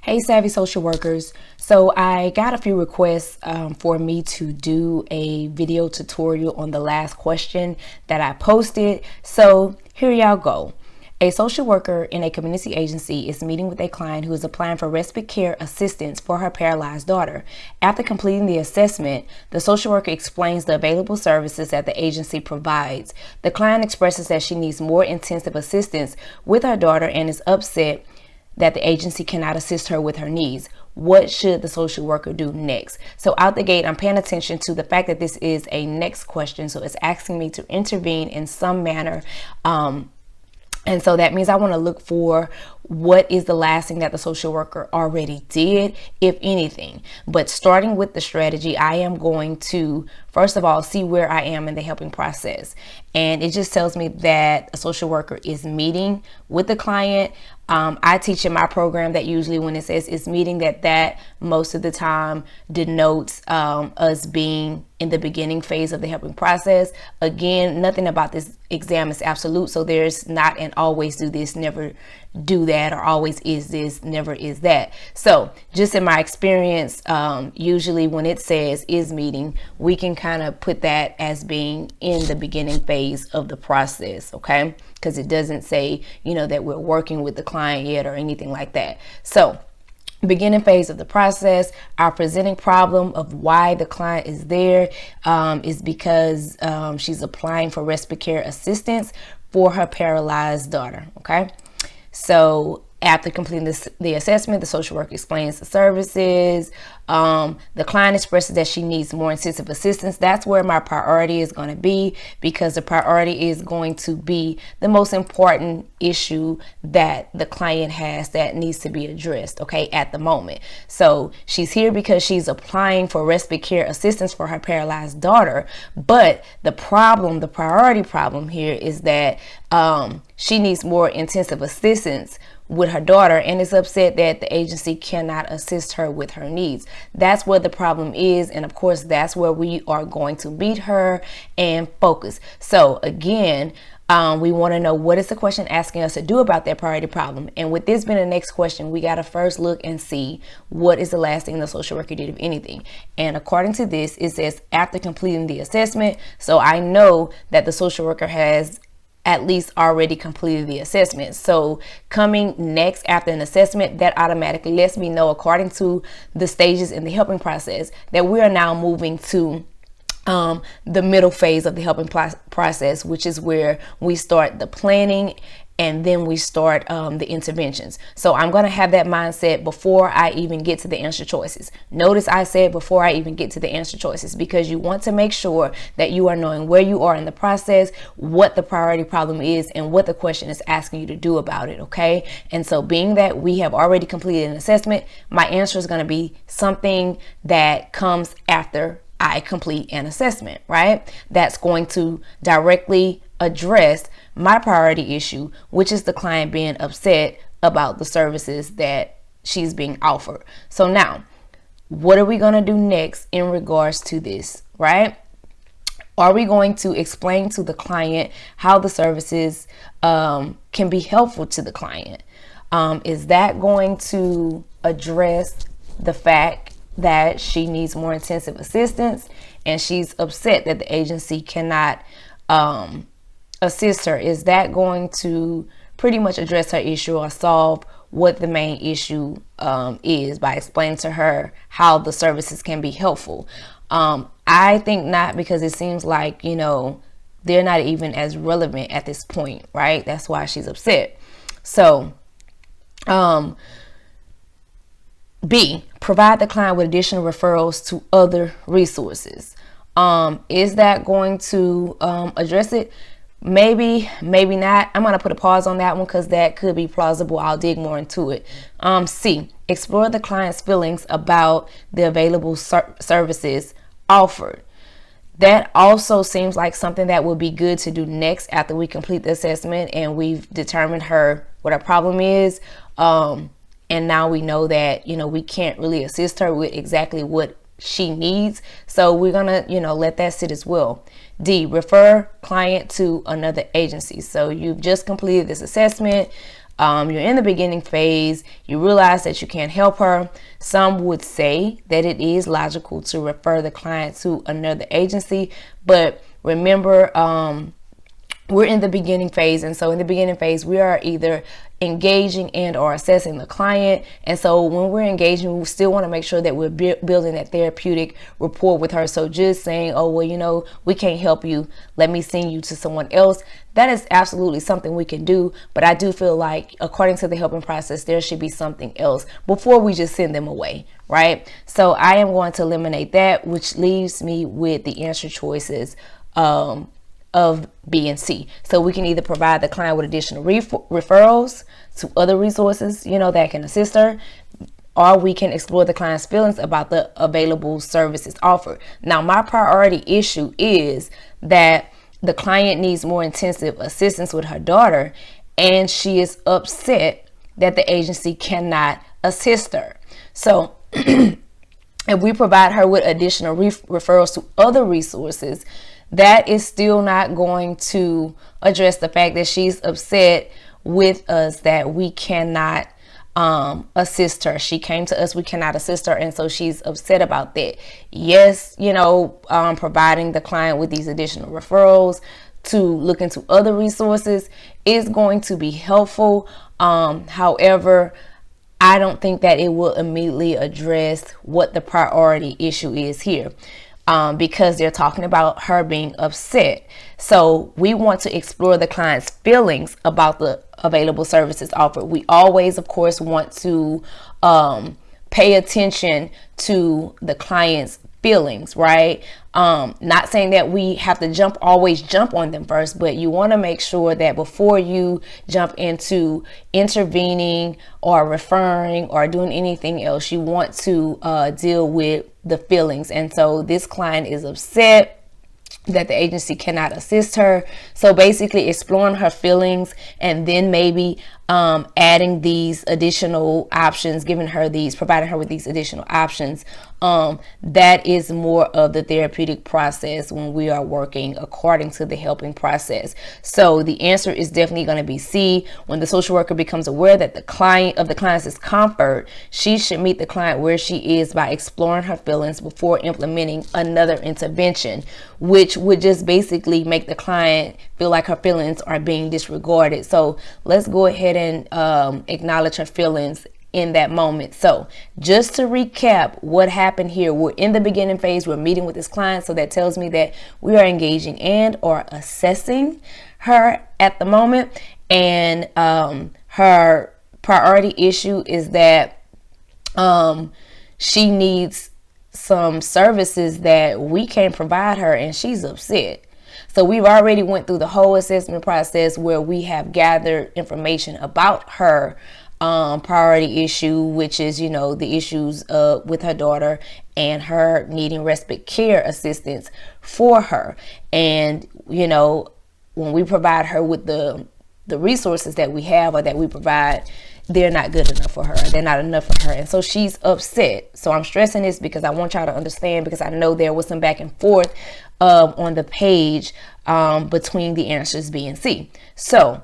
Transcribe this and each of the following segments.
Hey, Savvy Social Workers. So I got a few requests for me to do a video tutorial on the last question that I posted. So here y'all go. A social worker in a community agency is meeting with a client who is applying for respite care assistance for her paralyzed daughter. After completing the assessment, the social worker explains the available services that the agency provides. The client expresses that she needs more intensive assistance with her daughter and is upset that the agency cannot assist her with her needs. What should the social worker do next? So out the gate, I'm paying attention to the fact that this is a next question. So it's asking me to intervene in some manner. And so that means I want to look for what is the last thing that the social worker already did, if anything. But starting with the strategy, I am going to, first of all, see where I am in the helping process. And it just tells me that a social worker is meeting with the client. I teach in my program that usually when it says it's meeting, that most of the time denotes us being in the beginning phase of the helping process. Again, nothing about this exam is absolute. So there's not an always do this, never do that, or always is this, never is that. So just in my experience, usually when it says is meeting, we can kind of put that as being in the beginning phase of the process, okay? Because it doesn't say, that we're working with the client yet or anything like that. So beginning phase of the process, our presenting problem of why the client is there is because she's applying for respite care assistance for her paralyzed daughter, okay? So after completing the assessment, the social worker explains the services. The client expresses that she needs more intensive assistance. That's where my priority is going to be, because the priority is going to be the most important issue that the client has that needs to be addressed, okay, at the moment. So she's here because she's applying for respite care assistance for her paralyzed daughter. But the priority problem here is that she needs more intensive assistance with her daughter and is upset that the agency cannot assist her with her needs. That's where the problem is, and of course that's where we are going to meet her and focus. So again, we want to know, what is the question asking us to do about that priority problem? And with this being the next question, we got to first look and see what is the last thing the social worker did, if anything. And according to this, it says after completing the assessment. So I know that the social worker has at least already completed the assessment. So coming next after an assessment, that automatically lets me know, according to the stages in the helping process, that we are now moving to the middle phase of the helping process, which is where we start the planning and then we start the interventions. So I'm going to have that mindset before I even get to the answer choices. Notice I said before I even get to the answer choices, because you want to make sure that you are knowing where you are in the process, what the priority problem is, and what the question is asking you to do about it, okay? And so being that we have already completed an assessment, my answer is going to be something that comes after I complete an assessment, right? That's going to directly address my priority issue, which is the client being upset about the services that she's being offered. So now, what are we going to do next in regards to this, right? Are we going to explain to the client how the services can be helpful to the client? Is that going to address the fact that she needs more intensive assistance and she's upset that the agency cannot assist her? Is that going to pretty much address her issue or solve what the main issue is by explaining to her how the services can be helpful? I think not, because it seems like, they're not even as relevant at this point, right? That's why she's upset. So, B, provide the client with additional referrals to other resources. Is that going to address it? Maybe, maybe not. I'm going to put a pause on that one because that could be plausible. I'll dig more into it. C, explore the client's feelings about the available services offered. That also seems like something that would be good to do next after we complete the assessment and we've determined what her problem is. And now we know that, we can't really assist her with exactly what she needs. So we're going to, let that sit as well. D, refer client to another agency. So you've just completed this assessment. You're in the beginning phase. You realize that you can't help her. Some would say that it is logical to refer the client to another agency, but remember, we're in the beginning phase, and so in the beginning phase we are either engaging and or assessing the client. And so when we're engaging, we still want to make sure that we're building that therapeutic rapport with her. So just saying, oh well, you know, we can't help you, let me send you to someone else, that is absolutely something we can do, but I do feel like according to the helping process there should be something else before we just send them away, right? So I am going to eliminate that, which leaves me with the answer choices of B and C. So we can either provide the client with additional referrals to other resources, you know, that can assist her, or we can explore the client's feelings about the available services offered. Now, my priority issue is that the client needs more intensive assistance with her daughter, and she is upset that the agency cannot assist her. So if we provide her with additional referrals to other resources, that is still not going to address the fact that she's upset with us that we cannot assist her. She came to us, we cannot assist her, and so she's upset about that. Yes, you know, providing the client with these additional referrals to look into other resources is going to be helpful. However, I don't think that it will immediately address what the priority issue is here. Because they're talking about her being upset. So we want to explore the client's feelings about the available services offered. We always, of course, want to pay attention to the client's feelings, right? Not saying that we have to always jump on them first, but you want to make sure that before you jump into intervening or referring or doing anything else, you want to deal with the feelings. And so this client is upset that the agency cannot assist her. So basically exploring her feelings and then maybe adding these additional options, providing her with these additional options. That is more of the therapeutic process when we are working according to the helping process. So the answer is definitely going to be C. When the social worker becomes aware that the client's discomfort, she should meet the client where she is by exploring her feelings before implementing another intervention, which would just basically make the client feel like her feelings are being disregarded. So let's go ahead and acknowledge her feelings in that moment. So just to recap what happened here, we're in the beginning phase, we're meeting with this client, so that tells me that we are engaging and or assessing her at the moment. And her priority issue is that she needs some services that we can't provide her, and she's upset. So we've already went through the whole assessment process where we have gathered information about her priority issue, which is, you know, the issues with her daughter and her needing respite care assistance for her. And, you know, when we provide her with the resources that we have or that we provide, they're not good enough for her. They're not enough for her. And so she's upset. So I'm stressing this because I want y'all to understand, because I know there was some back and forth on the page between the answers B and C. So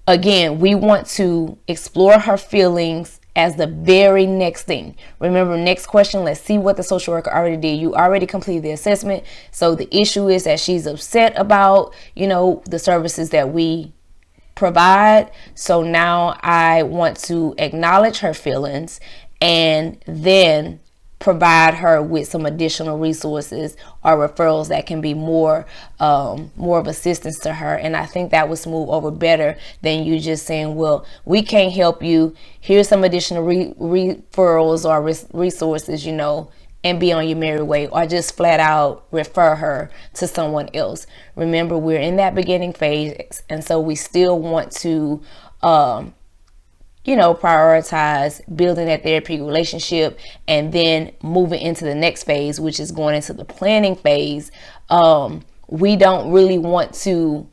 again, we want to explore her feelings as the very next thing. Remember, next question, let's see what the social worker already did. You already completed the assessment. So the issue is that she's upset about, you know, the services that we provide. So now I want to acknowledge her feelings and then provide her with some additional resources or referrals that can be more of assistance to her. And I think that would smooth over better than you just saying, well, we can't help you, here's some additional referrals or resources, you know, and be on your merry way, or just flat out refer her to someone else. Remember, we're in that beginning phase, and so we still want to you know, prioritize building that therapeutic relationship and then moving into the next phase, which is going into the planning phase. We don't really want to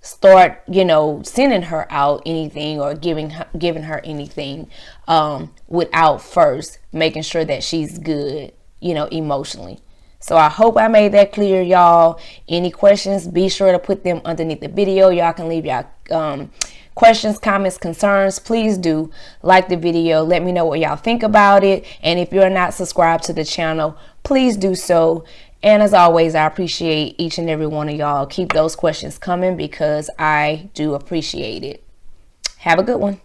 start, you know, sending her out anything or giving her anything without first making sure that she's good, you know, emotionally. So I hope I made that clear, y'all. Any questions, be sure to put them underneath the video. Y'all can leave y'all questions, comments, concerns, please do like the video. Let me know what y'all think about it. And if you're not subscribed to the channel, please do so. And as always, I appreciate each and every one of y'all. Keep those questions coming because I do appreciate it. Have a good one.